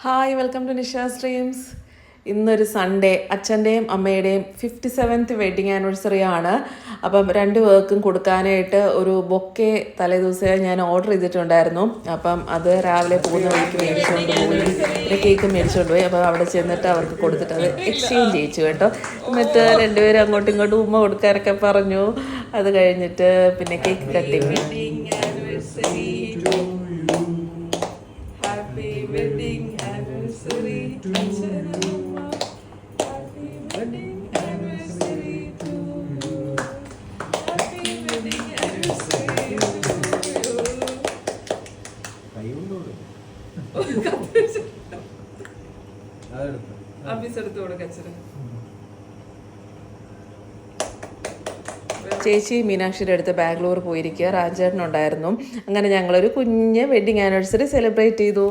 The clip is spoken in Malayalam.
Hi, welcome to Nisha's dreams. ഇന്നൊരു സൺഡേ, അച്ഛൻ്റെയും അമ്മയുടെയും 57th വെഡ്ഡിങ് ആനിവേഴ്സറി ആണ്. അപ്പം രണ്ട് പേർക്കും കൊടുക്കാനായിട്ട് ഒരു ബൊക്കെ തലേദിവസം ഞാൻ ഓർഡർ ചെയ്തിട്ടുണ്ടായിരുന്നു. അപ്പം അത് രാവിലെ പോകുന്ന വഴിക്ക് മേടിച്ചുകൊണ്ട് പോയി, പിന്നെ കേക്ക് മേടിച്ചുകൊണ്ട് പോയി. അപ്പോൾ അവിടെ ചെന്നിട്ട് അവർക്ക് കൊടുത്തിട്ട് അത് എക്സ്ചേഞ്ച് ചെയ്യിച്ചു കേട്ടോ. എന്നിട്ട് രണ്ടുപേരും അങ്ങോട്ടും ഇങ്ങോട്ടും ഉമ്മ കൊടുക്കാനൊക്കെ പറഞ്ഞു. അത് കഴിഞ്ഞിട്ട് പിന്നെ cake cutting. Happy wedding anniversary to you. Happy wedding anniversary to you. Happy wedding anniversary to you. അഭിസെടുത്ത് കൊടുക്കച്ചത്. ചേച്ചി മീനാക്ഷിയുടെ അടുത്ത് ബാംഗ്ലൂർ പോയിരിക്കുക, രാജേട്ടനുണ്ടായിരുന്നു. അങ്ങനെ ഞങ്ങളൊരു കുഞ്ഞ് വെഡ്ഡിങ് ആനിവേഴ്സറി സെലിബ്രേറ്റ് ചെയ്തു.